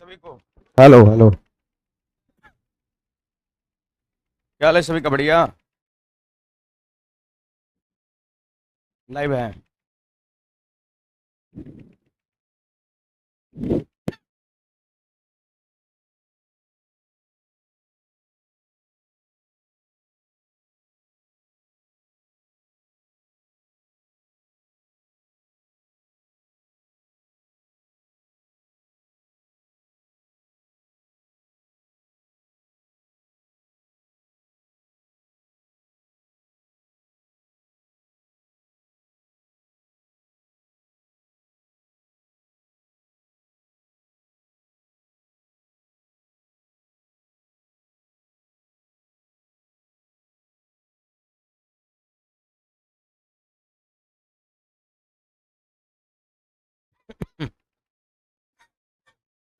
सभी को hello hello. क्या हाल है? सभी का बढ़िया। लाइव है।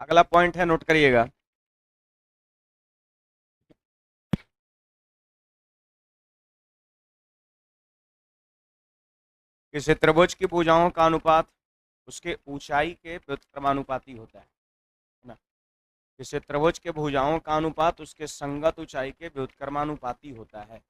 अगला पॉइंट है, नोट करिएगा। किसी त्रिभुज की भुजाओं का अनुपात उसके ऊंचाई के व्युत्क्रमानुपाती होता है ना। किसी त्रिभुज के भुजाओं का अनुपात उसके संगत ऊंचाई के व्युत्क्रमानुपाती होता है।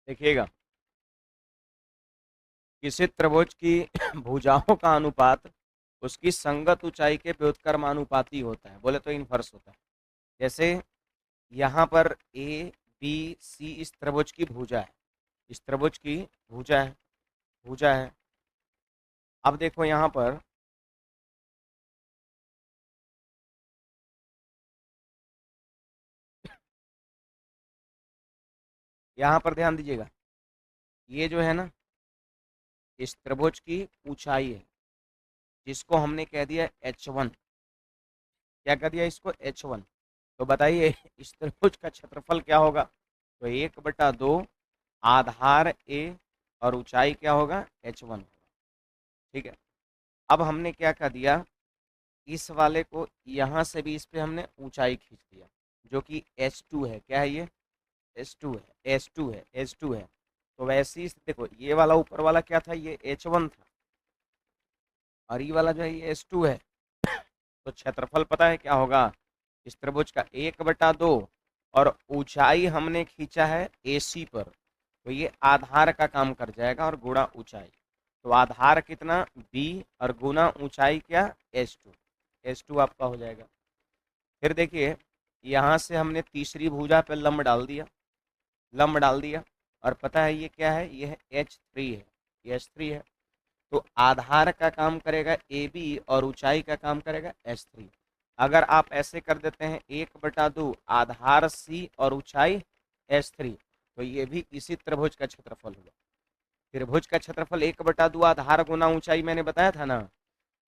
देखिएगा, किसी त्रिभुज की भुजाओं का अनुपात उसकी संगत ऊंचाई के व्युत्क्रमानुपाती होता है, बोले तो इनवर्स होता है। जैसे यहाँ पर ए बी सी इस त्रिभुज की भुजा है, इस त्रिभुज की भुजा है, भुजा है। अब देखो यहाँ पर, यहाँ पर ध्यान दीजिएगा, ये जो है ना, इस त्रिभुज की ऊंचाई है, जिसको हमने कह दिया h1। क्या कह दिया इसको? h1। तो बताइए इस त्रिभुज का क्षेत्रफल क्या होगा? तो 1/2 आधार a और ऊंचाई क्या होगा? h1 होगा। ठीक है। अब हमने क्या कर दिया, इस वाले को यहाँ से भी इस पे हमने ऊंचाई खींच दिया, जो कि h2 है। क्या है ये? h2 है, h2 है, h2 है। तो वैसे ही देखो, ये वाला ऊपर वाला क्या था? ये h1 था, और ये वाला जो है ये h2 है। तो क्षेत्रफल पता है क्या होगा इस त्रिभुज का? 1/2, और ऊंचाई हमने खींचा है AC पर, तो ये आधार का काम कर जाएगा और गुणा ऊंचाई। तो आधार कितना? B, और गुना ऊंचाई क्या? h2। h2 आपका हो जाएगा। फिर देखिए, यहाँ से हमने तीसरी भुजा पे लंब डाल दिया, लंब डाल दिया, और पता है ये क्या है? ये है h3 है, ये h3 है। तो आधार का काम करेगा AB और ऊंचाई का काम करेगा h3। अगर आप ऐसे कर देते हैं 1/2 आधार C और ऊंचाई h3, तो ये भी इसी त्रिभुज का क्षेत्रफल होगा। त्रिभुज का क्षेत्रफल 1/2 आधार गुना ऊंचाई, मैंने बताया था ना।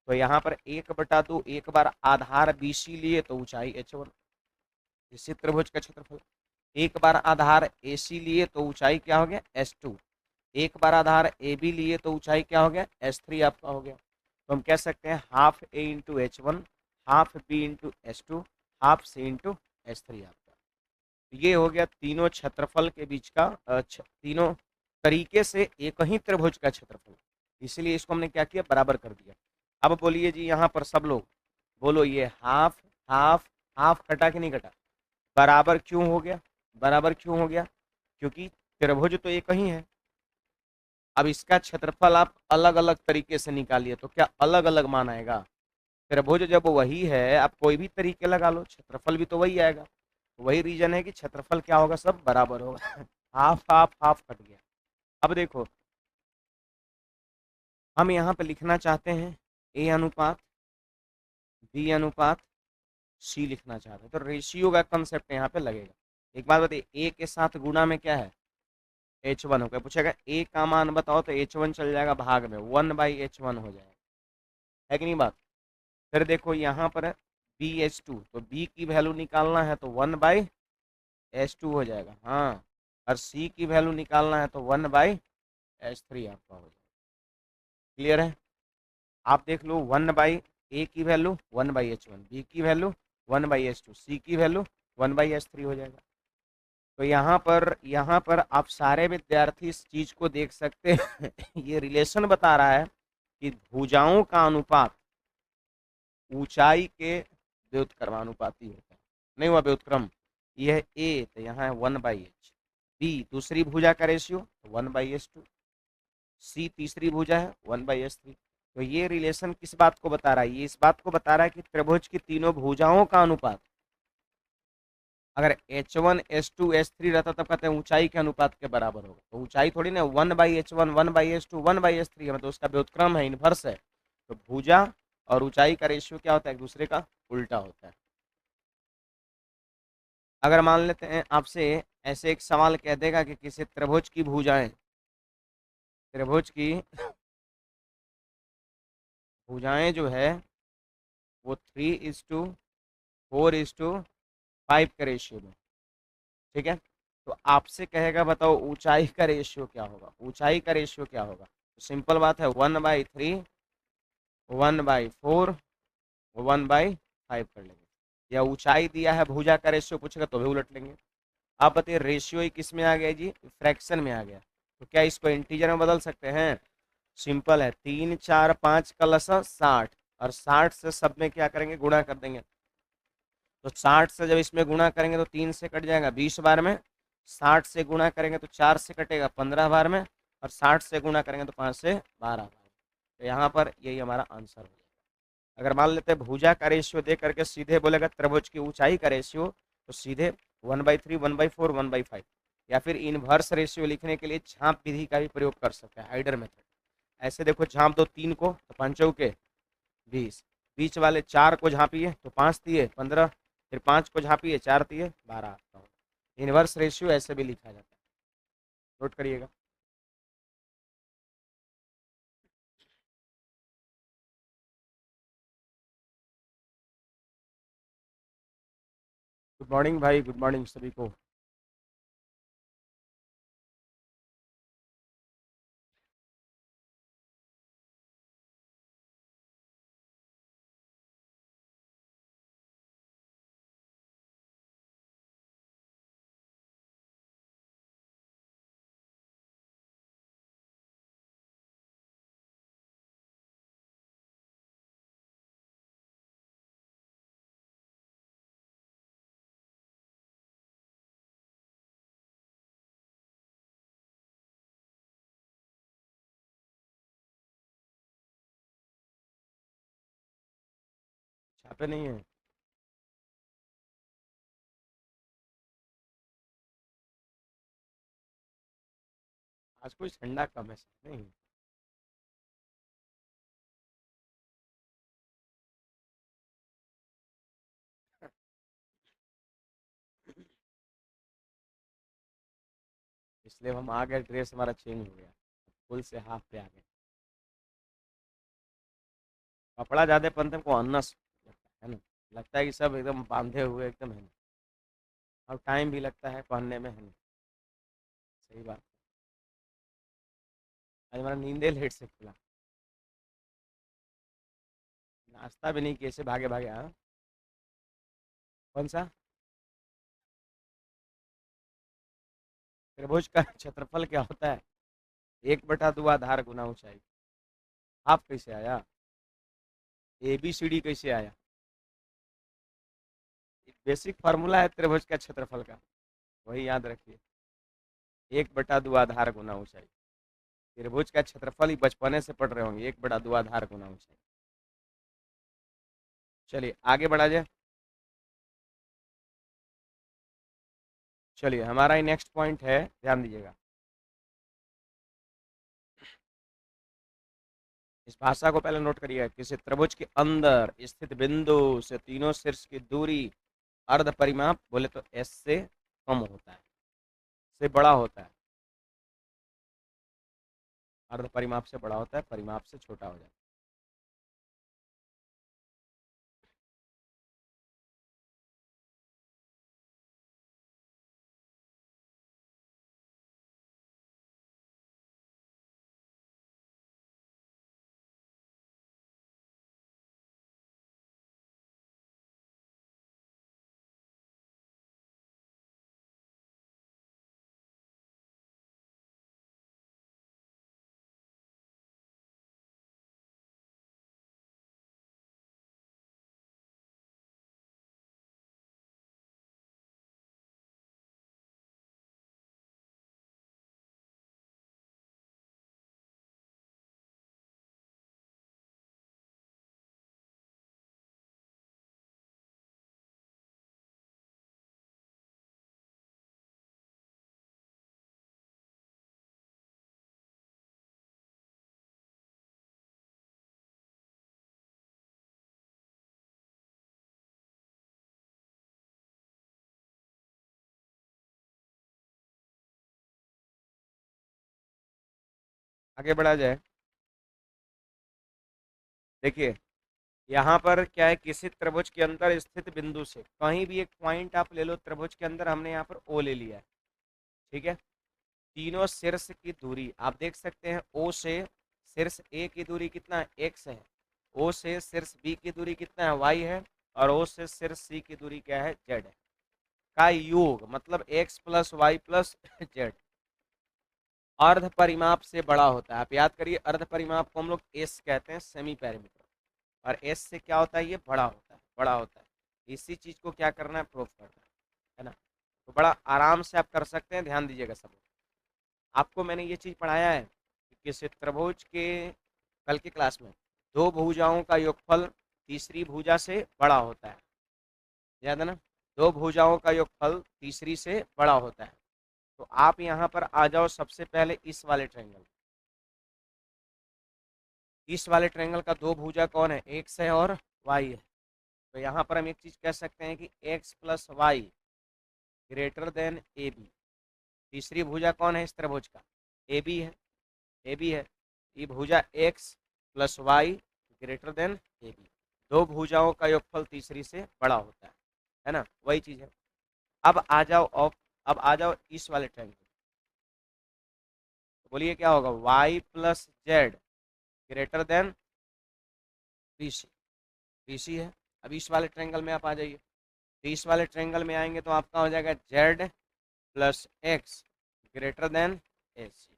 तो यहाँ पर 1/2, एक बार आधार BC लिए तो ऊंचाई h1, इसी त्रिभुज का क्षेत्रफल। एक बार आधार AC लिए तो ऊंचाई क्या हो गया? h2। एक बार आधार AB लिए तो ऊंचाई क्या हो गया? h3 आपका हो गया। तो हम कह सकते हैं half A into h1, half B into h2, half C into h3 आपका। ये हो गया तीनों क्षेत्रफल के बीच का तीनों तरीके से एक ही त्रिभुज का क्षेत्रफल। इसलिए इसको हमने क्या किया? बराबर कर दिया। अब बोलिए जी, यहाँ पर सब लोग बोलो, ये हाफ हाफ हाफ कटा कि नहीं कटा? बराबर क्यों हो गया? बराबर क्यों हो गया? क्योंकि त्रिभुज तो एक ही है। अब इसका क्षेत्रफल आप अलग अलग तरीके से निकालिए तो क्या अलग अलग मान आएगा? त्रिभुज जब वही है, आप कोई भी तरीके लगा लो, क्षेत्रफल भी तो वही आएगा। वही रीजन है कि क्षेत्रफल क्या होगा? सब बराबर होगा। हाफ हाफ हाफ कट गया। अब देखो, हम यहाँ पे लिखना चाहते हैं A अनुपात B अनुपात सी लिखना चाहते हैं, तो रेशियो का कंसेप्ट यहाँ पे लगेगा। एक बात बताइए, ए के साथ गुणा में क्या है, H1 हो गया। पूछेगा ए का मान बताओ, तो H1 चल जाएगा भाग में, 1/H1 हो जाएगा, है कि नहीं बात। फिर देखो यहाँ पर BH2, तो B की वैल्यू निकालना है तो 1/H2 हो जाएगा, हाँ। और C की वैल्यू निकालना है तो 1/H3 आपका हो जाएगा। क्लियर है। आप देख लो, 1/A की वैल्यू 1/H1, B की वैल्यू 1/H2, C की वैल्यू 1/H3 हो जाएगा। तो यहाँ पर आप सारे विद्यार्थी इस चीज को देख सकते हैं। ये रिलेशन बता रहा है कि भुजाओं का अनुपात ऊंचाई के व्युत्क्रमानुपाती होता है। नहीं हुआ व्युत्क्रम, यह ए तो यहाँ है 1/H, बी दूसरी भुजा का रेशियो 1/H2, सी तीसरी भुजा है 1/H3। तो ये रिलेशन किस बात को बता रहा है, ये इस बात को बता रहा है कि त्रिभुज की तीनों भुजाओं का अनुपात अगर H1 H2 H3 रहता तब कहते हैं ऊंचाई के अनुपात के बराबर होगा। तो ऊंचाई थोड़ी ना 1/H1 1/H2 1/H3 है, मतलब उसका व्युत्क्रम है, इनवर्स है। तो भुजा और ऊंचाई का रेशियो क्या होता है, एक दूसरे का उल्टा होता है। अगर मान लेते हैं आपसे ऐसे एक सवाल कह देगा कि किसी त्रिभुज की भुजाएं, त्रिभुज की भुजाएं जो है वो 3:4:5 के रेशियो में, ठीक है। तो आपसे कहेगा बताओ ऊंचाई का रेशियो क्या होगा, ऊंचाई का रेशियो क्या होगा। तो सिंपल बात है, 1/3 1/4 1/5 कर लेंगे। या ऊंचाई दिया है, भुजा का रेशियो पूछेगा तो भी उलट लेंगे। आप बताइए रेशियो ही किस में आ गया जी, फ्रैक्शन में आ गया। तो क्या इसको इंटीजर में बदल सकते हैं, सिंपल है, 3 4 5 का लसा 60, और 60 से सब में क्या करेंगे, गुणा कर देंगे। तो 60 से जब इसमें गुणा करेंगे तो 3 से कट जाएगा 20 बार में, 60 से गुणा करेंगे तो 4 से कटेगा 15 बार में, और 60 से गुणा करेंगे तो 5 से 12 बार। तो यहाँ पर यही हमारा आंसर हो जाएगा। अगर मान लेते हैं भुजा का रेशियो दे करके सीधे बोलेगा त्रिभुज की ऊंचाई का रेशियो, तो सीधे 1/3 1/4 1/5, या फिर इनवर्स रेशियो लिखने के लिए झांप विधि का भी प्रयोग कर सकते हैं, हाइडर मेथड। ऐसे देखो, झांप दो 3 को तो 5 चौके 20, बीच वाले 4 को झांपिए तो 5 दिए 15, फिर 5 को झांपिए 4 दिए 12। इनवर्स रेशियो ऐसे भी लिखा जाता है, नोट करिएगा। गुड मॉर्निंग भाई, गुड मॉर्निंग सभी को। छापे नहीं है, आज कोई ठंडा कम है नहीं। इसलिए हम आ गए, ड्रेस हमारा चेंज हो गया, फुल से हाफ पे आ गए। कपड़ा ज्यादा पहनते को अनस लगता है ना, लगता है कि सब एकदम बांधे हुए एकदम है ना, और टाइम भी लगता है पहनने में, है ना। सही बात। आज हमारा नींदे लेट से खुला, नाश्ता भी नहीं, कैसे भागे भागे। हाँ, कौन सा, त्रिभुज का क्षेत्रफल क्या होता है, 1/2 आधार गुना ऊंचाई। हाफ कैसे आया, ABCD कैसे आया, बेसिक फार्मूला है त्रिभुज का क्षेत्रफल का, वही याद रखिए, 1/2 आधार गुना ऊंचाई। त्रिभुज का क्षेत्रफल ही बचपने से पढ़ रहे होंगे, 1/2 आधार गुना ऊंचाई। चलिए आगे बढ़ा जाए। चलिए हमारा ही नेक्स्ट पॉइंट है, ध्यान दीजिएगा। इस भाषा को पहले नोट करिएगा। किसी त्रिभुज के अंदर स्थित बिंदु से तीनों शीर्ष की दूरी अर्ध परिमाप बोले तो एस से कम होता है, से बड़ा होता है। अर्ध परिमाप से बड़ा होता है, परिमाप से छोटा हो जाता है। आगे बढ़ा जाए। देखिए यहाँ पर क्या है, किसी त्रिभुज के अंदर स्थित बिंदु से कहीं भी एक पॉइंट आप ले लो त्रिभुज के अंदर, हमने यहाँ पर ओ ले लिया है, ठीक है। तीनों शीर्ष की दूरी आप देख सकते हैं, ओ से शीर्ष ए की दूरी कितना है, एक्स है। ओ से शीर्ष बी की दूरी कितना है, वाई है। और ओ से शीर्ष सी की दूरी क्या है, जेड है। का योग मतलब x plus Y plus z अर्ध परिमाप से बड़ा होता है। आप याद करिए, अर्ध परिमाप को हम लोग एस कहते हैं, सेमी पैरामीटर। और एस से क्या होता है, ये बड़ा होता है, बड़ा होता है। इसी चीज को क्या करना है, प्रूफ करना है ना। तो बड़ा आराम से आप कर सकते हैं, ध्यान दीजिएगा सब। आपको मैंने ये चीज पढ़ाया है कि किसी त्रिभुज के कल की क्लास में दो भुजाओं का योगफल तीसरी भुजा से बड़ा होता है, याद है ना। दो भुजाओं का योगफल तीसरी से बड़ा होता है। तो आप यहाँ पर आ जाओ सबसे पहले इस वाले ट्रायंगल। इस वाले ट्रायंगल का दो भुजा कौन है, एक्स है और वाई है। तो यहाँ पर हम एक चीज कह सकते हैं कि x plus y greater than A B. तीसरी भुजा कौन है इस त्रिभुज का, ए बी है, ए बी है। ये भुजा x plus y greater than A B. दो भुजाओं का योगफल तीसरी से बड़ा होता है ना, वही चीज है। अब आ जाओ ऑफ, अब आ जाओ इस वाले ट्रायंगल। तो बोलिए क्या होगा, y plus Z greater than B C. B C है। अब इस वाले ट्रायंगल में आप आ जाइए। तो इस वाले ट्रायंगल में आएंगे तो आपका हो जाएगा Z plus X greater than A C.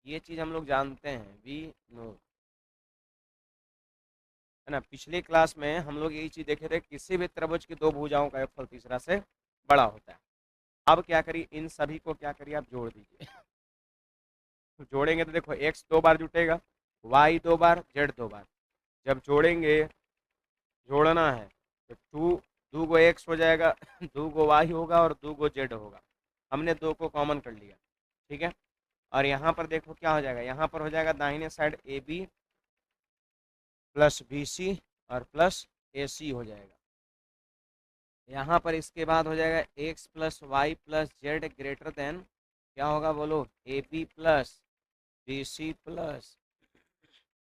ये चीज हम लोग जानते हैं, वी नो, है ना। पिछली क्लास में हम लोग यही चीज देखे थे, किसी भी त्रिभुज की दो भुजाओं का योगफल तीसरा से बड़ा होता है। अब क्या करिए, इन सभी को क्या करिए, आप जोड़ दीजिए। तो जोड़ेंगे तो देखो, एक्स दो बार जुटेगा, वाई दो बार, जेड दो बार। जब जोड़ेंगे, जोड़ना है तो टू, दो गो एक्स हो जाएगा, दो गो वाई होगा और दो गो जेड होगा। हमने दो को कॉमन कर लिया, ठीक है। और यहाँ पर देखो क्या हो जाएगा, यहाँ पर हो जाएगा दाहिने side A B plus B C और प्लस ए सी हो जाएगा। यहाँ पर इसके बाद हो जाएगा X plus Y plus Z greater than क्या होगा, बोलो, A B plus B C plus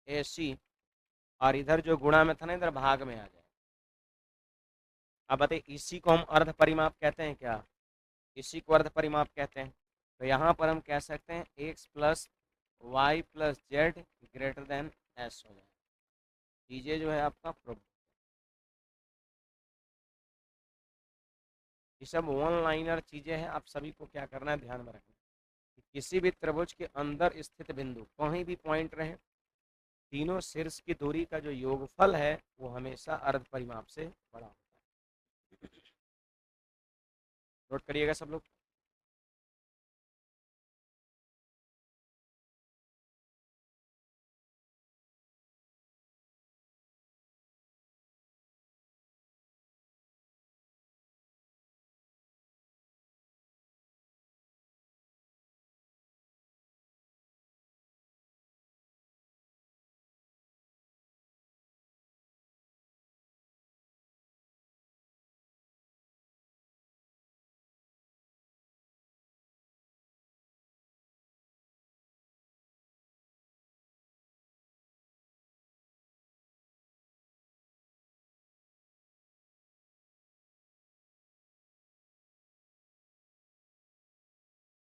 A C. और इधर जो गुणा में था ना, इधर भाग में आ जाए। अब बताइए, इसी को हम अर्ध परिमाप कहते हैं क्या, इसी को अर्ध परिमाप कहते हैं। तो यहाँ पर हम कह सकते हैं x plus Y plus Z greater than S हो जाए। चीजें जो है आपका प्रूफ। ये सब वन लाइनर चीजें हैं, आप सभी को क्या करना है, ध्यान में रखना। किसी भी त्रिभुज के अंदर स्थित बिंदु कहीं भी पॉइंट रहे, तीनों शीर्ष की दूरी का जो योगफल है वो हमेशा अर्ध परिमाप से बड़ा होता है। नोट करिएगा सब लोग।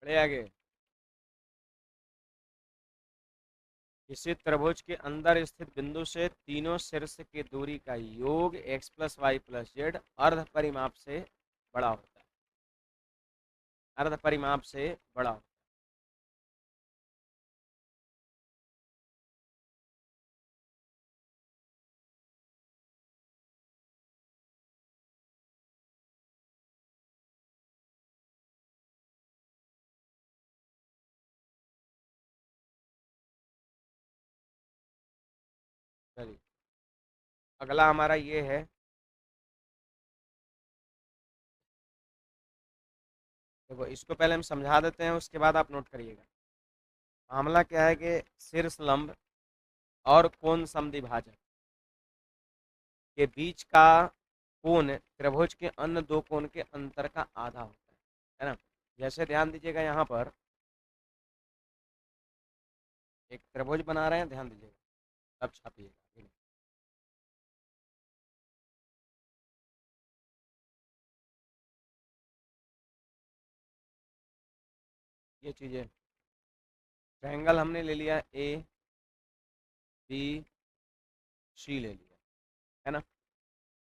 बढ़े आगे। किसी त्रिभुज के अंदर स्थित बिंदु से तीनों शीर्ष की दूरी का योग x plus Y plus z अर्ध परिमाप से बड़ा होता है। अर्ध परिमाप से बड़ा होता है। चलिए अगला हमारा ये है, देखो इसको पहले हम समझा देते हैं, उसके बाद आप नोट करिएगा। मामला क्या है कि शीर्ष लंब और कोण समद्विभाजक के बीच का कोण त्रिभुज के अन्य दो कोण के अंतर का आधा होता है ना। जैसे ध्यान दीजिएगा, यहाँ पर एक त्रिभुज बना रहे हैं, ध्यान दीजिएगा तब छापिएगा। ये चीजें, ट्रायंगल हमने ले लिया ए बी सी ले लिया, है ना।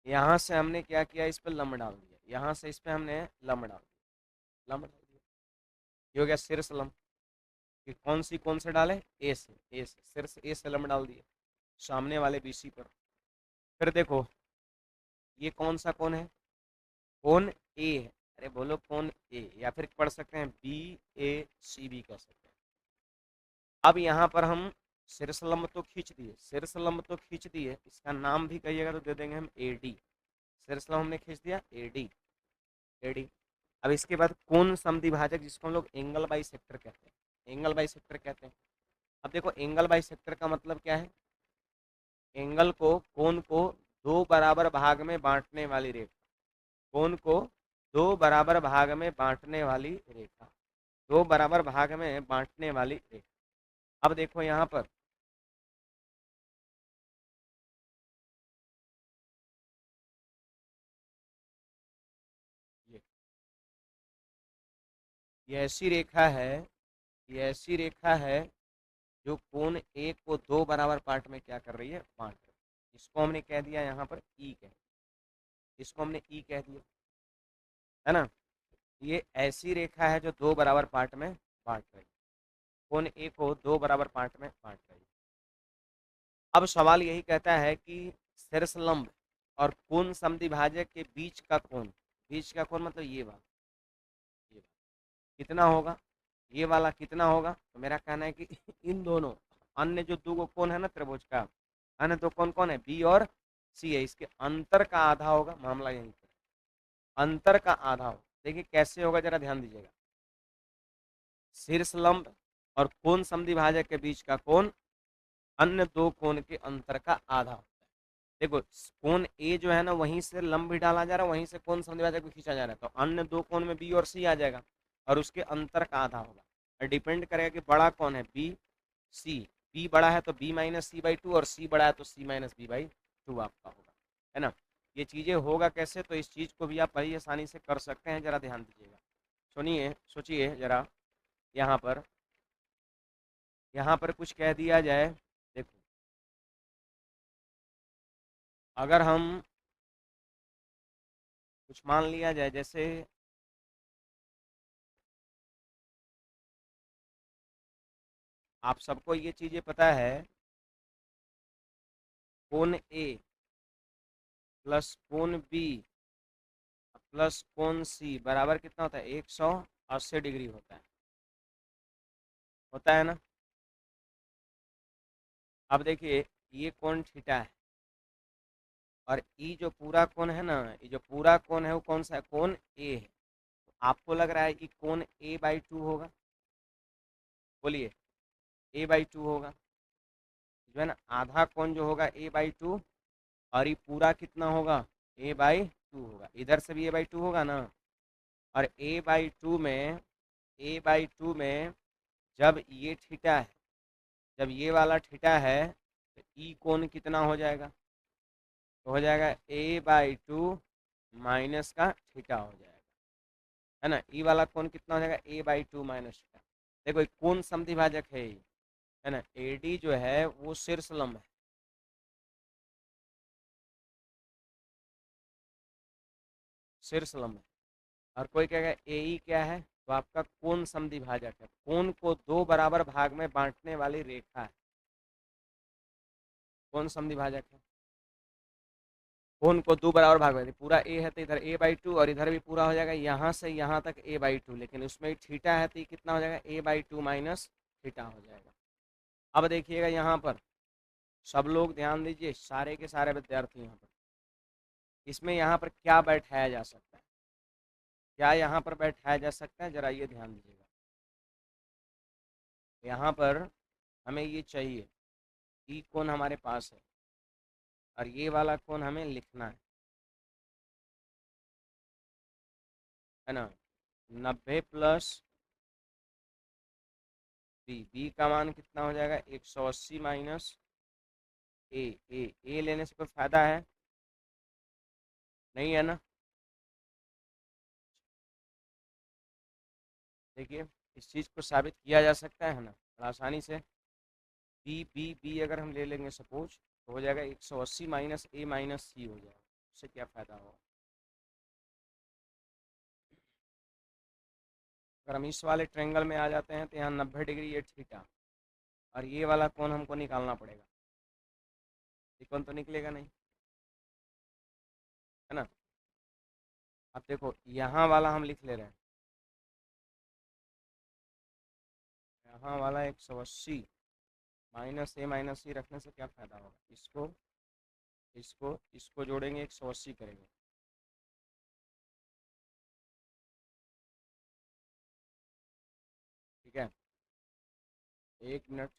यहाँ से हमने क्या किया, इस पर लंब डाल दिया, यहाँ से इस पे हमने लंब डाल दिया, लंब डाल दिया, ये हो गया शीर्ष लंब। कि कौन से डाले, ए से शीर्ष ए से लंब डाल दिए सामने वाले बीसी पर। फिर देखो ये कौन सा कोण है, कोण ए है। अरे बोलो कोण ए, या फिर पढ़ सकते हैं बी ए सी भी कह सकते हैं। अब यहाँ पर हम शीर्ष लंब तो खींच दिए, शीर्ष लंब तो खींच दिए, इसका नाम भी कहिएगा तो दे देंगे हम ए डी। शीर्ष लंब हमने खींच दिया ए डी, ए डी। अब इसके बाद कोण समद्विभाजक, जिसको हम लोग एंगल बाई सेक्टर कहते हैं, एंगल बाई सेक्टर कहते हैं। अब देखो एंगल बाई सेक्टर का मतलब क्या है, एंगल को, कोण को दो बराबर भाग में बांटने वाली रेखा, कोण को दो बराबर भाग में बांटने वाली रेखा, दो बराबर भाग में बांटने वाली रेखा। अब देखो यहाँ पर ये ऐसी रेखा है, ये ऐसी रेखा है जो कोण ए को दो बराबर पार्ट में क्या कर रही है, बांट रही है। इसको हमने कह दिया यहाँ पर ई कह, इसको हमने ई कह दिया, है ना। ये ऐसी रेखा है जो दो बराबर पार्ट में बांट रही है, कोण ए को दो बराबर पार्ट में बांट रही है। अब सवाल यही कहता है कि शीर्ष लंब और कोण समद्विभाजक के बीच का कोण, बीच का कोण मतलब ये वाला, ये वाला कितना होगा, ये वाला कितना होगा। तो मेरा कहना है कि इन दोनों अन्य जो दो कोण है ना त्रिभुज का, अन्य दो कोण कौन है, बी और सी है, इसके अंतर का आधा होगा। मामला यही पर अंतर का आधा होगा। देखिए कैसे होगा, जरा ध्यान दीजिएगा। शीर्ष लंब और कोण समद्विभाजक के बीच का कोण अन्य दो कोण के अंतर का आधा होता है। देखो कोण ए जो है ना, वहीं से लंब भी डाला जा रहा है, वहीं से कोण समद्विभाजक भी खींचा जा रहा है, तो अन्य दो कोण में बी और सी आ जाएगा और उसके अंतर का आधा होगा। और डिपेंड करेगा कि बड़ा कौन है, बी सी। बी बड़ा है तो B minus C by two, और सी बड़ा है तो C minus B by two आपका होगा, है ना। ये चीजें होगा कैसे, तो इस चीज को भी आप बड़ी आसानी से कर सकते हैं, जरा ध्यान दीजिएगा। सुनिए, सोचिए जरा, यहाँ पर, यहाँ पर कुछ कह दिया जाए। देखो अगर हम कुछ मान लिया जाए, जैसे आप सबको ये चीजें पता है, कोण ए प्लस कोण बी प्लस कोण सी बराबर कितना होता है, 180 डिग्री होता है ना। अब देखिए ये कोण थीटा है, और ये जो पूरा कोण है ना, ये जो पूरा कोण है वो कौन सा है, कोण ए है। तो आपको लग रहा है कि कोण ए बाई टू होगा, बोलिए ए बाई टू होगा, जो है ना, आधा कोण जो होगा ए बाई टू, और ये पूरा कितना होगा, ए बाई टू होगा। इधर से भी ए बाई टू होगा ना, और ए बाई टू में जब ये थीटा है, जब ये वाला थीटा है, तो ई कोण कितना हो जाएगा, तो हो जाएगा ए बाई टू माइनस का थीटा हो जाएगा, है ना। ई वाला कोण कितना हो जाएगा, a/2 माइनस थीटा। देखो ये कौन समद्विभाजक है ये, है ना। AD जो है वो शीर्ष लंब है, शीर्ष लंब है। और कोई कहेगा AE क्या है, तो आपका कोण समद्विभाजक है, कोण को दो बराबर भाग में बांटने वाली रेखा है, कोण समद्विभाजक है। कोण को दो बराबर भाग में, पूरा ए है तो इधर a/2 और इधर भी पूरा हो जाएगा, यहाँ से यहाँ तक a/2, लेकिन उसमें थीटा है तो ये कितना हो जाएगा, a/2 माइनस थीटा हो जाएगा। अब देखिएगा यहाँ पर सब लोग ध्यान दीजिए, सारे के सारे विद्यार्थी यहाँ पर, इसमें यहाँ पर क्या बैठाया जा सकता है, क्या यहाँ पर बैठाया जा सकता है, जरा ये ध्यान दीजिएगा। यहाँ पर हमें ये चाहिए, ई कोण हमारे पास है और ये वाला कोण हमें लिखना है ना। 90 प्लस बी का मान कितना हो जाएगा, 180 माइनस ए लेने से कोई फायदा है नहीं, है ना। देखिए इस चीज़ को साबित किया जा सकता है ना बड़ा आसानी से। बी अगर हम ले लेंगे सपोज, तो हो जाएगा 180 माइनस ए माइनस सी हो जाएगा। उससे क्या फ़ायदा होगा, अगर हम इस वाले ट्रेंगल में आ जाते हैं तो यहाँ 90 डिग्री ये थीटा, और ये वाला कोण हमको निकालना पड़ेगा, ये कोण तो निकलेगा नहीं, है ना। अब देखो यहाँ वाला हम लिख ले रहे हैं, यहाँ वाला 180 माइनस ए माइनस सी रखने से क्या फ़ायदा होगा, इसको इसको इसको जोड़ेंगे, 180 करेंगे, ठीक है। 1 मिनट,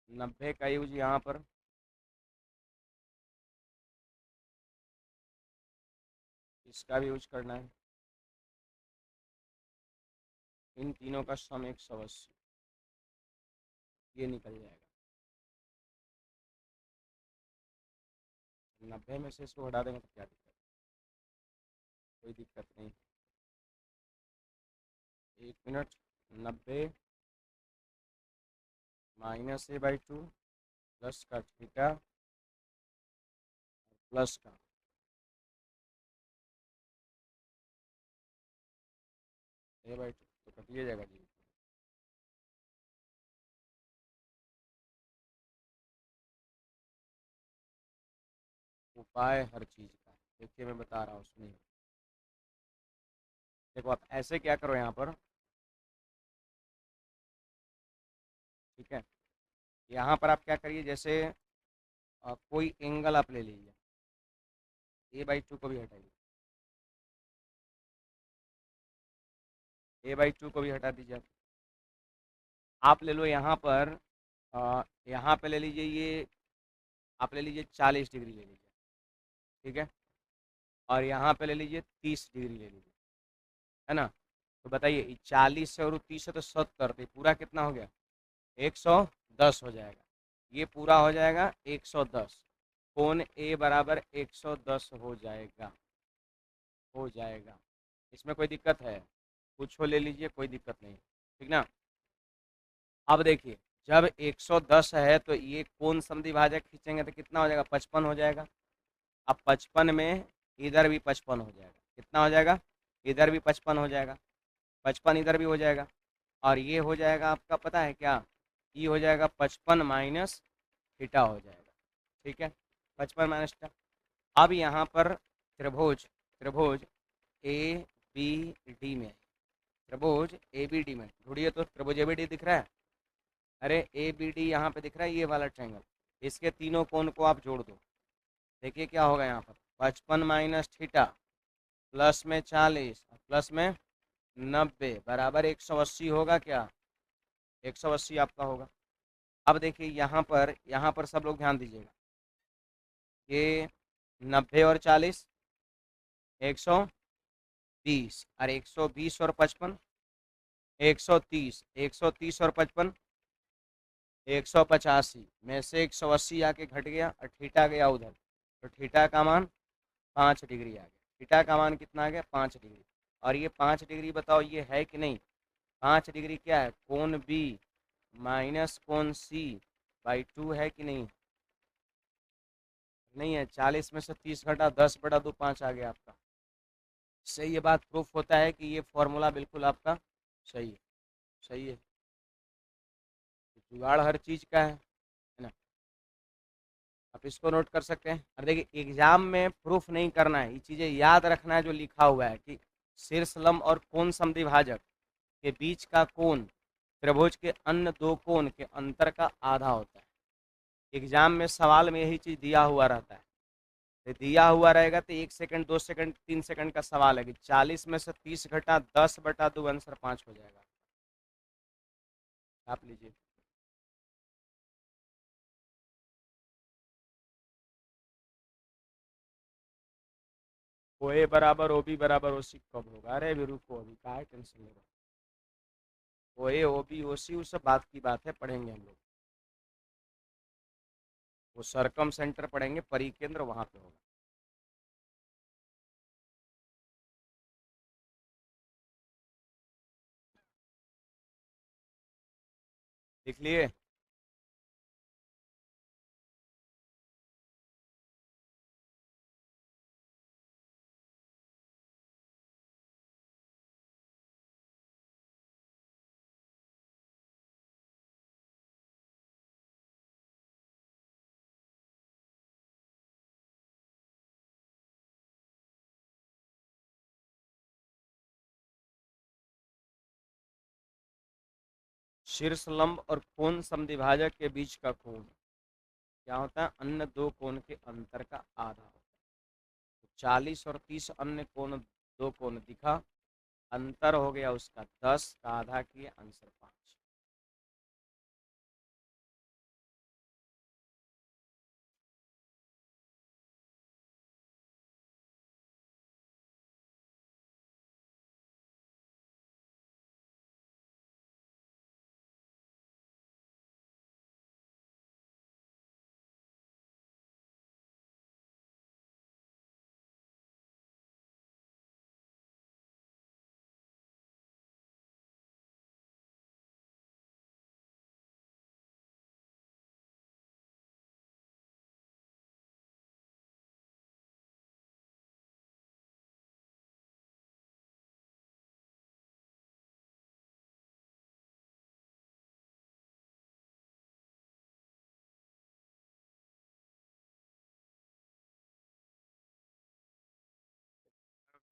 90 का यूज यहाँ पर, इसका भी यूज करना है, इन तीनों का सम 180, ये निकल जाएगा। 90 में से इसको हटा देंगे तो क्या दिक्कत, कोई दिक्कत नहीं। 1 मिनट, 90 माइनस a/2 प्लस का थीटा प्लस का a/2, तो कट लिया जाएगा जी। उपाय हर चीज़ का, देखिए मैं बता रहा हूँ उसमें। देखो आप ऐसे क्या करो यहाँ पर, ठीक है। यहाँ पर आप क्या करिए, जैसे कोई एंगल आप ले लीजिए, a/2 को भी हटाइए, a/2 को भी हटा दीजिए। आप ले लो यहाँ पर, यहाँ पे ले लीजिए, ये आप ले लीजिए 40 डिग्री ले लीजिए, ठीक है। और यहाँ पे ले लीजिए 30 डिग्री ले लीजिए, है ना। तो बताइए 40 से और 30 से तो 70, तो पूरा कितना हो गया, 110 हो जाएगा, ये पूरा हो जाएगा 110, कोण ए बराबर 110 हो जाएगा, हो जाएगा। इसमें कोई दिक्कत है, कुछ हो ले लीजिए, कोई दिक्कत नहीं, ठीक ना। अब देखिए जब 110 है तो ये कोण समद्विभाजक खींचेंगे तो कितना हो जाएगा, 55 हो जाएगा। अब 55 में इधर भी 55 हो जाएगा, कितना हो जाएगा, इधर भी 55 हो जाएगा, 55 इधर भी हो जाएगा, और ये हो जाएगा आपका पता है क्या, ये हो जाएगा 55 माइनस थीटा हो जाएगा, ठीक है। 55 माइनस थीटा। अब यहाँ पर त्रिभुज त्रिभुज ए बी डी में, त्रिभुज ए बी डी में ढूंढिए, तो त्रिभुज ए बी डी दिख रहा है, अरे ए बी डी यहाँ पे दिख रहा है, ये वाला ट्रायंगल, इसके तीनों कोण को आप जोड़ दो, देखिए क्या होगा यहाँ पर, 55 माइनस थीटा प्लस में 40 प्लस में 90 बराबर 180 होगा क्या, 180 आपका होगा। अब देखिए यहाँ पर सब लोग ध्यान दीजिएगा, ये 90 और 40 120, और 120 और 55 130, 130 और 55 185 में से 180 आके घट गया और थीटा गया उधर, तो थीटा का मान 5 डिग्री आ गया, थीटा का मान कितना आ गया, 5 डिग्री। और ये 5 डिग्री बताओ ये है कि नहीं? 5 डिग्री क्या है? कोण बी माइनस कोण सी बाई 2 है कि नहीं? नहीं है। 40 में से 30 घटा 10/2 5 आ गया आपका। सही, ये बात प्रूफ होता है कि ये फॉर्मूला बिल्कुल आपका सही है। सही है, जुगाड़ हर चीज का है ना? आप इसको नोट कर सकते हैं। और देखिए एग्जाम में प्रूफ नहीं करना है, ये चीजें याद रखना है जो लिखा हुआ है कि शीर्ष लंब और कोण समद्विभाजक के बीच का कोण त्रिभुज के अन्य दो कोण के अंतर का आधा होता है। एग्जाम में सवाल में यही चीज दिया हुआ रहता है। तो दिया हुआ रहेगा तो 1 सेकंड 2 सेकंड 3 सेकंड का सवाल है कि 40 में से 30 घटा 10/2 आंसर 5 हो जाएगा। आप लीजिए। ओ ए बराबर ओ बी बराबर ओ सी कब होगा? अरे अभी रुको, अभी का है टेंशन ले रहे हो? ओ ए ओ बी ओ सी उस सब बात की बात है, पढ़ेंगे हम लोग। वो सरकम सेंटर पढ़ेंगे, परिकेंद्र वहां पे होगा। लिख लिए? शीर्ष लंब और कोण समद्विभाजक के बीच का कोण क्या होता है? अन्य दो कोण के अंतर का आधा होता है। तो 40 और 30 अन्य कोण, दो कोण दिखा, अंतर हो गया उसका 10 का आधा किए आंसर 5।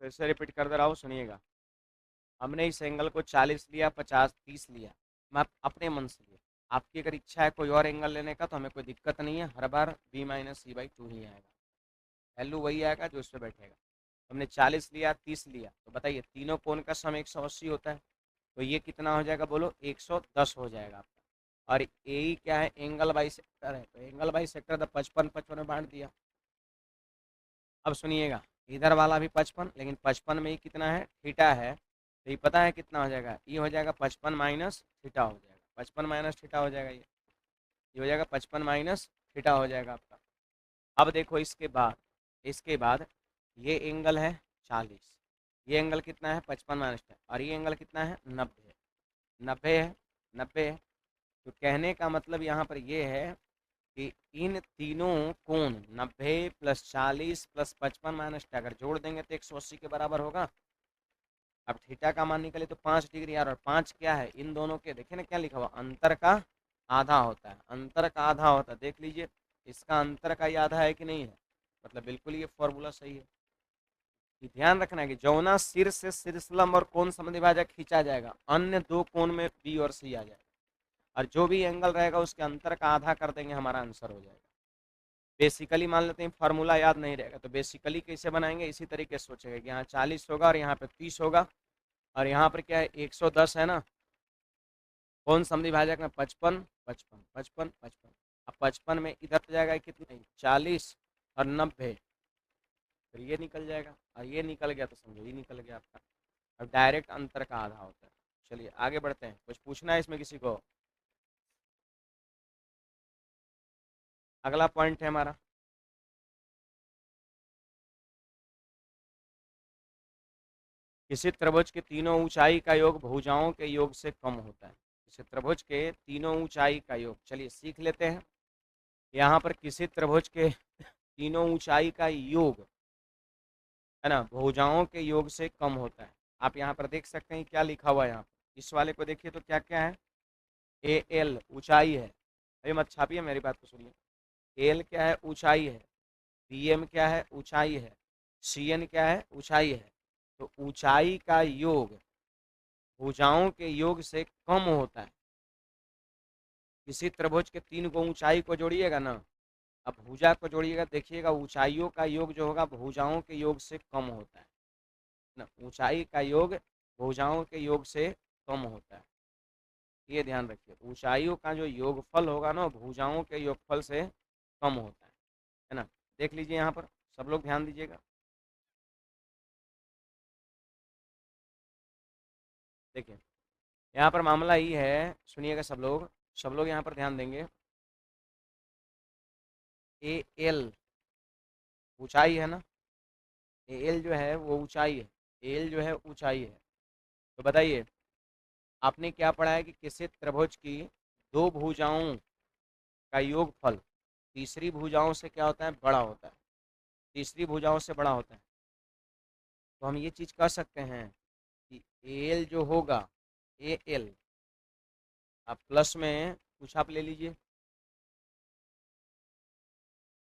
फिर से रिपीट कर दे रहा हूँ, सुनिएगा। हमने इस एंगल को 40 लिया, 50, 30 लिया, मैं अपने मन से लिया। आपकी अगर इच्छा है कोई और एंगल लेने का तो हमें कोई दिक्कत नहीं है, हर बार बी माइनस सी बाई 2 ही आएगा। वैल्यू वही आएगा जो इस पर बैठेगा। हमने 40 लिया, 30 लिया, तो बताइए तीनों कोण का सम 180 होता है, तो ये कितना हो जाएगा बोलो? 110 हो जाएगा आपका। और यही क्या है? एंगल बाई सेक्टर है, तो एंगल बाई सेक्टर तो 55 55 में बांट दिया। अब सुनिएगा, इधर वाला भी 55, लेकिन 55 में ही कितना है? थीटा है, तो ये पता है कितना हो जाएगा? ये हो जाएगा 55 माइनस थीटा हो जाएगा। 55 माइनस थीटा हो जाएगा, ये हो जाएगा 55 माइनस थीटा हो जाएगा आपका। अब देखो इसके बाद ये एंगल है 40, ये एंगल कितना है? 55 माइनस थीटा, और ये एंगल कितना है? 90। 90 है, 90 है। तो कहने का मतलब यहाँ पर ये है कि इन तीनों कोण 90 प्लस 40 प्लस 55 माइनस थीटा अगर जोड़ देंगे तो 180 के बराबर होगा। अब थीटा का मान निकले तो 5 डिग्री यार, और 5 क्या है? इन दोनों के देखिए ना क्या लिखा हुआ, अंतर का आधा होता है। अंतर का आधा होता है, देख लीजिए इसका अंतर का ही आधा है कि नहीं है? मतलब बिल्कुल ये फॉर्मूला सही है। ये ध्यान रखना है कि जौना शीर्ष से शीर्षलंब और कोण समद्विभाजक खींचा जाएगा, अन्य दो कोण में बी और सी आ जाएगा, और जो भी एंगल रहेगा उसके अंतर का आधा कर देंगे, हमारा आंसर हो जाएगा। बेसिकली मान लेते हैं फार्मूला याद नहीं रहेगा, तो बेसिकली कैसे बनाएंगे? इसी तरीके से सोचेंगे कि यहाँ 40 होगा और यहाँ पे 30 होगा, और यहाँ पर क्या है? 110 है ना, कौन समद्विभाजक में 55 55 55 55। अब 55 में इधर जाएगा कितना? 40 और 90, फिर ये निकल जाएगा, और ये निकल गया तो समझो ये निकल गया आपका। अब डायरेक्ट अंतर का आधा होता है। चलिए आगे बढ़ते हैं, कुछ पूछना है इसमें किसी को? अगला पॉइंट है हमारा, किसी त्रिभुज की तीनों ऊंचाई का योग भुजाओं के योग से कम होता है। किसी त्रिभुज के तीनों ऊंचाई का योग, चलिए सीख लेते हैं। यहाँ पर किसी त्रिभुज के तीनों ऊंचाई का योग है ना भुजाओं के योग से कम होता है। आप यहाँ पर देख सकते हैं क्या लिखा हुआ है। यहाँ पर इस वाले को देखिए तो क्या क्या है। ए एल ऊंचाई है, अभी मत छापिए, मेरी बात को सुनिए। एल क्या है, ऊंचाई है। बी एम क्या है, ऊंचाई है। सी एन क्या है, ऊंचाई है। तो ऊंचाई का योग भुजाओं के योग से कम होता है। किसी त्रिभुज के तीन को ऊंचाई को जोड़िएगा ना, अब भुजा को जोड़िएगा, देखिएगा ऊंचाइयों का योग जो होगा भुजाओं के योग से कम होता है ना। ऊंचाई का योग भुजाओं के योग से कम होता है, ये ध्यान रखिए। ऊंचाइयों का जो योगफल होगा ना भुजाओं के योगफल से कम होता है ना। देख लीजिए यहाँ पर, सब लोग ध्यान दीजिएगा। देखिए यहाँ पर मामला ये है, सुनिएगा सब लोग यहाँ पर ध्यान देंगे। ए एल ऊंचाई है ना, ए एल जो है वो ऊंचाई है, एल जो है ऊंचाई है। तो बताइए आपने क्या पढ़ा है कि किसी त्रिभुज की दो भुजाओं का योगफल तीसरी भुजाओं से क्या होता है, बड़ा होता है। तीसरी भुजाओं से बड़ा होता है। तो हम ये चीज कर सकते हैं कि एल जो होगा, ए एल, आप प्लस में कुछ आप ले लीजिए,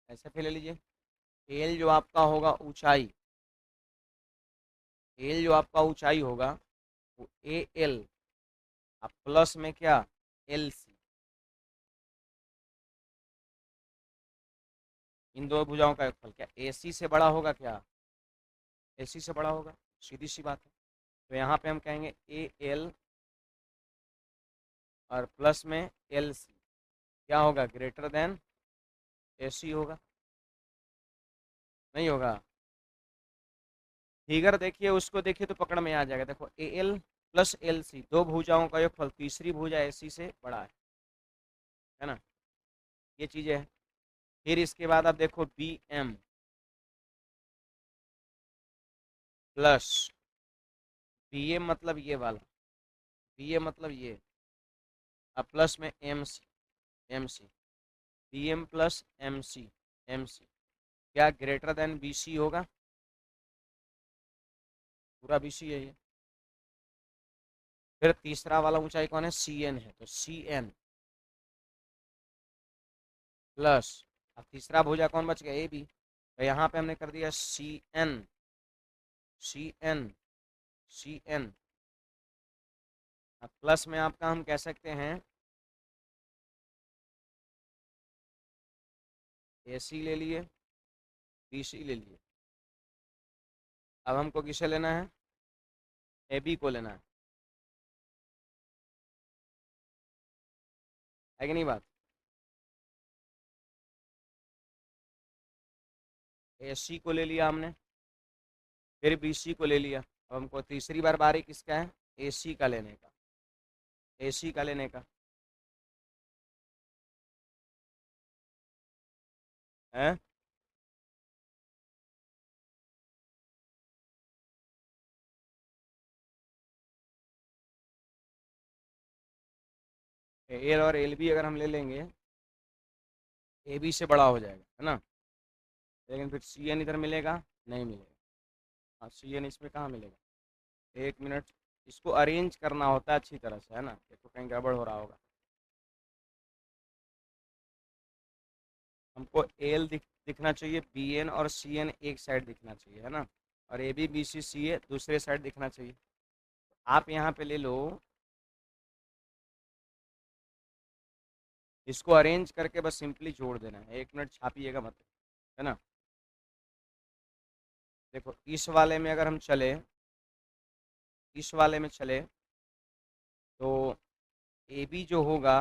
ऐसे फिर ले लीजिए। एल जो आपका होगा ऊंचाई, एल जो आपका ऊंचाई होगा वो ए एल, आप प्लस में क्या, एल सी। इन दो भुजाओं का योगफल क्या ए सी से बड़ा होगा, क्या ए सी से बड़ा होगा, सीधी सी बात है। तो यहाँ पे हम कहेंगे ए एल और प्लस में एल सी क्या होगा, ग्रेटर देन ए सी होगा, नहीं होगा। फिगर देखिए, उसको देखिए तो पकड़ में आ जाएगा। देखो A L plus L C दो भुजाओं का योगफल तीसरी भुजा ए सी से बड़ा है ना, ये चीजें है। फिर इसके बाद आप देखो B M plus, B M मतलब ये वाला, बी एम मतलब ये, अब प्लस में M C, M C, B M plus M C, M C क्या ग्रेटर देन बी सी होगा, पूरा बी सी है ये। फिर तीसरा वाला ऊंचाई कौन है, सी एन है, तो सी एन प्लस, अब तीसरा भुजा कौन बच गया, ए बी, तो यहाँ पे हमने कर दिया C N, C N, C N. अब प्लस में आपका हम कह सकते हैं ए सी ले लिए, बी सी ले लिए। अब हमको किसे लेना है, ए बी को लेना है कि नहीं बात। ए सी को ले लिया हमने, फिर बी सी को ले लिया। अब हमको तीसरी बार बारी किसका है, ए सी का लेने का, ए सी का लेने का है। एल और एल बी अगर हम ले लेंगे, ए बी से बड़ा हो जाएगा है ना, लेकिन फिर सी एन इधर मिलेगा, नहीं मिलेगा। हाँ सी एन इसमें कहाँ मिलेगा, एक मिनट, इसको अरेंज करना होता है अच्छी तरह से, है ना, देखो कहीं गड़बड़ हो रहा होगा। हमको एल दिखना चाहिए, बी एन और सी एन एक साइड दिखना चाहिए, है ना, और ए बी बी सी सी ए दूसरे साइड दिखना चाहिए। आप यहाँ पे ले लो, इसको अरेंज करके बस सिंपली जोड़ देना है, एक मिनट छापिएगा मत, है ना। देखो इस वाले में अगर हम चले, इस वाले में चले तो ए बी जो होगा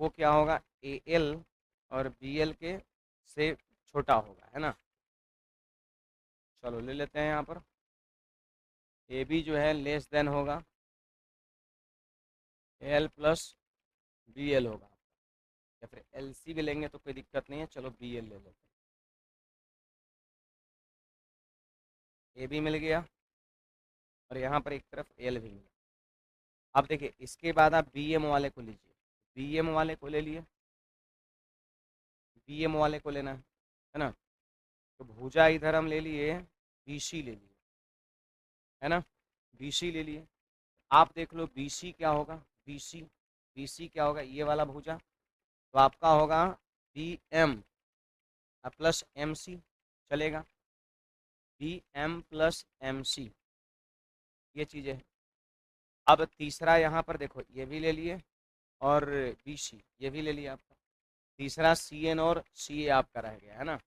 वो क्या होगा, ए एल और बी एल के से छोटा होगा, है ना। चलो ले लेते हैं यहाँ पर, ए बी जो है लेस देन होगा एल प्लस बी एल होगा, या फिर एल सी भी लेंगे तो कोई दिक्कत नहीं है, चलो बी एल ले लेते हैं। ए बी मिल गया, और यहाँ पर एक तरफ एल भी मिला। अब देखिए इसके बाद आप बी एम वाले को लीजिए, बी एम वाले को ले लिए, बी एम वाले को लेना है ना। तो भुजा इधर हम ले लिए, बी सी ले लिए, है ना, बी सी ले लिए। आप देख लो बी सी क्या होगा, बी सी, बी सी क्या होगा, ये वाला भुजा, तो आपका होगा B M plus M C, चलेगा, B M plus M C, ये चीज़ें हैं। अब तीसरा यहाँ पर देखो ये भी ले लिए, और बी सी ये भी ले लिया आपका, तीसरा सी एन और सी ए आपका रह गया, है ना।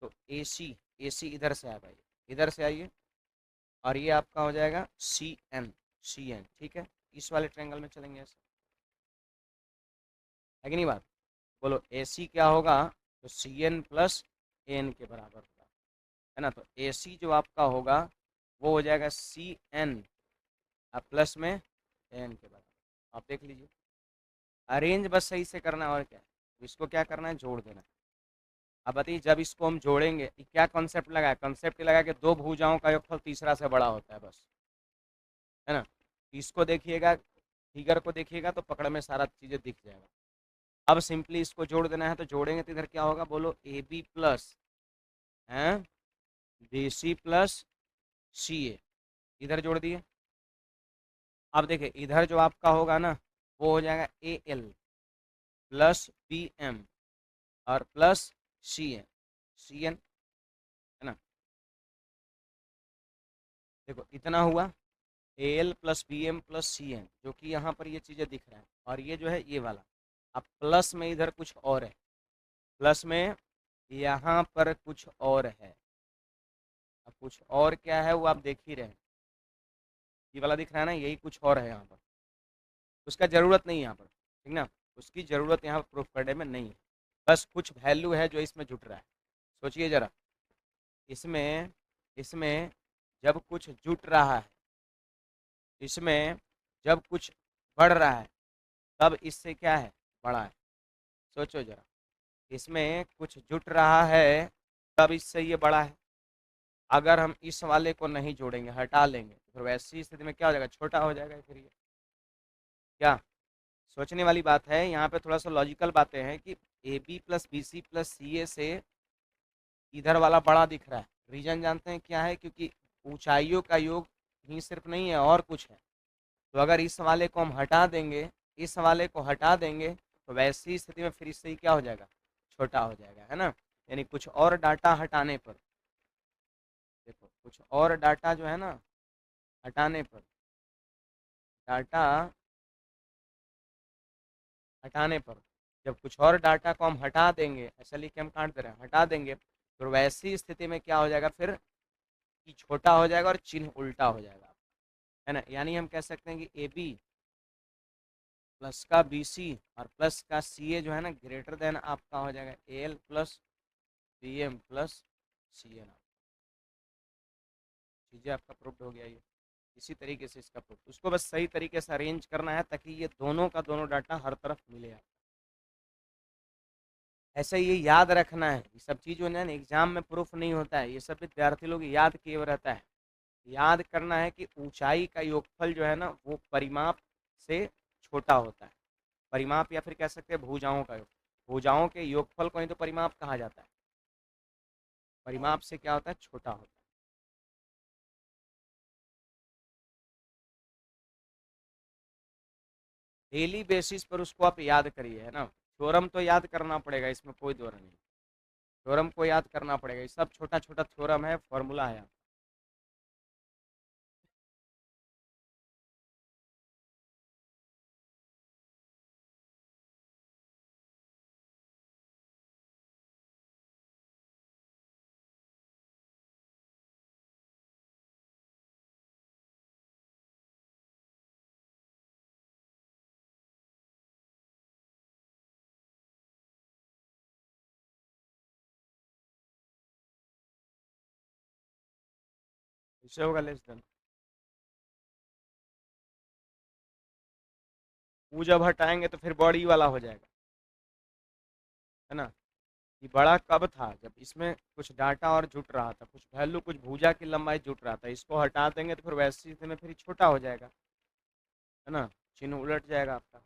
तो ए सी इधर से आ भाई, इधर से आइए, और ये आपका हो जाएगा सी एन, सी एन, ठीक है। इस वाले ट्रायंगल में चलेंगे ऐसे, है कि नहीं बात। बोलो ए सी क्या होगा, तो सी एन प्लस एन के बराबर होगा, है ना। तो ए सी जो आपका होगा वो हो जाएगा सी एन प्लस में एन के बराबर। आप देख लीजिए, अरेंज बस सही से करना है, और क्या है, इसको क्या करना है, जोड़ देना है। अब बताइए जब इसको हम जोड़ेंगे, ये क्या कॉन्सेप्ट लगा है, कॉन्सेप्ट लगा कि दो भुजाओं का योगफल तीसरा से बड़ा होता है बस, है ना। इसको देखिएगा, फिगर को देखिएगा तो पकड़ में सारा चीज़ें दिख जाएगा। अब सिंपली इसको जोड़ देना है, तो जोड़ेंगे तो इधर क्या होगा, बोलो ए बी प्लस है बी सी प्लस सी ए, इधर जोड़ दिए। अब देखिए इधर जो आपका होगा ना, वो हो जाएगा A L plus B M और plus C N, C N, है ना। देखो इतना हुआ, A L plus B M plus C N, जो कि यहाँ पर ये चीज़ें दिख रहा है, और ये जो है ये वाला। अब प्लस में इधर कुछ और है, प्लस में यहाँ पर कुछ और है। अब कुछ और क्या है वो आप देख ही रहे हैं, ये वाला दिख रहा है ना, यही कुछ और है यहाँ पर। उसका ज़रूरत नहीं है यहाँ पर, ठीक ना, उसकी ज़रूरत यहाँ पर प्रूफ करने में नहीं है। बस कुछ वैल्यू है जो इसमें जुट रहा है। सोचिए ज़रा, इसमें इसमें जब कुछ जुट रहा है, इसमें जब कुछ बढ़ रहा है, तब इससे क्या है, बड़ा है। सोचो जरा, इसमें कुछ जुट रहा है तब इससे ये बड़ा है। अगर हम इस वाले को नहीं जोड़ेंगे, हटा लेंगे, तो फिर वैसी स्थिति में क्या हो जाएगा, छोटा हो जाएगा फिर ये। क्या सोचने वाली बात है, यहाँ पे थोड़ा सा लॉजिकल बातें हैं कि A B plus B C plus C A से इधर वाला बड़ा दिख रहा है। रीजन जानते हैं क्या है, क्योंकि ऊंचाइयों का योग ही सिर्फ नहीं है, और कुछ है। तो अगर इस वाले को हम हटा देंगे, इस वाले को हटा देंगे, तो वैसी स्थिति में फिर इससे ही क्या हो जाएगा, छोटा हो जाएगा, है ना। यानी कुछ और डाटा हटाने पर, देखो कुछ और डाटा जो है ना हटाने पर, डाटा हटाने पर, जब कुछ और डाटा को हम हटा देंगे, ऐसा लिख के हम काट दे रहे हैं, हटा देंगे, तो वैसी स्थिति में क्या हो जाएगा फिर, कि छोटा हो जाएगा और चिन्ह उल्टा हो जाएगा, है ना। यानी हम कह सकते हैं कि ए बी प्लस का बी सी और प्लस का सी ए जो है ना, ग्रेटर देन आपका हो जाएगा A L plus B M plus C N. चीज़ें आपका प्रूफ हो गया ये। इसी तरीके से इसका प्रूफ, उसको बस सही तरीके से अरेंज करना है ताकि ये दोनों का दोनों डाटा हर तरफ मिले आपको। ऐसे ये याद रखना है, ये सब चीज़ जो है ना एग्जाम में प्रूफ नहीं होता है, ये सब विद्यार्थी लोग याद किए हुए रहता है। याद करना है कि ऊंचाई का योगफल जो है ना वो परिमाप से छोटा होता है। परिमाप या फिर कह सकते हैं भुजाओं का योग, भुजाओं के योगफल को ही तो परिमाप कहा जाता है। परिमाप से क्या होता है, छोटा होता है। डेली बेसिस पर उसको आप याद करिए, है ना। थ्योरम तो याद करना पड़ेगा, इसमें कोई दो नहीं। थ्योरम को याद करना पड़ेगा, ये सब छोटा छोटा थ्योरम है, फॉर्मूला है। इससे होगा लेस देन, वो जब हटाएंगे तो फिर बॉडी वाला हो जाएगा, है ना। ये बड़ा कब था? जब इसमें कुछ डाटा और जुट रहा था, कुछ वैल्यू, कुछ भुजा की लंबाई जुट रहा था। इसको हटा देंगे तो फिर वैसी स्थिति में फिर ये छोटा हो जाएगा, है ना, चिन्ह उलट जाएगा आपका।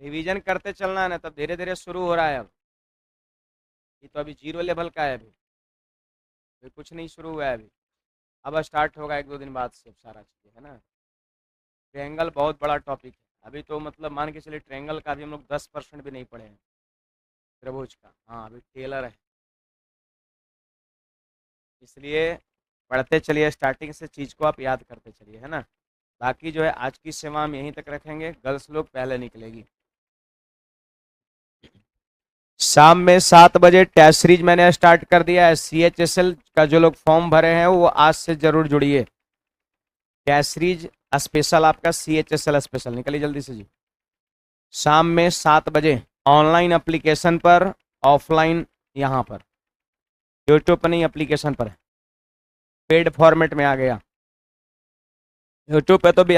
रिवीजन करते चलना है ना, तब धीरे धीरे शुरू हो रहा है अब। ये तो अभी जीरो लेवल का है, अभी कुछ नहीं शुरू हुआ है अभी। अब स्टार्ट होगा एक दो दिन बाद से सारा चीज़, है ना। ट्रायंगल बहुत बड़ा टॉपिक है। अभी तो मतलब मान के चलिए ट्रायंगल का भी हम लोग 10% भी नहीं पढ़े हैं, त्रिभुज का। हाँ, अभी टेलर है, इसलिए पढ़ते चलिए, स्टार्टिंग से चीज़ को आप याद करते चलिए, है ना। बाकी जो है आज की सेवा हम यहीं तक रखेंगे, गर्ल्स लोग पहले निकलेगी। शाम में 7 बजे टेस्ट सीरीज मैंने स्टार्ट कर दिया है। CHSL का जो लोग फॉर्म भरे हैं वो आज से जरूर जुड़िए। टेस्ट सीरीज स्पेशल आपका, CHSL स्पेशल, निकलिए जल्दी से जी। शाम में 7 बजे ऑनलाइन एप्लीकेशन पर, ऑफलाइन यहाँ पर, यूट्यूब पर नहीं, एप्लीकेशन पर, पेड फॉर्मेट में आ गया। यूट्यूब पे तो भी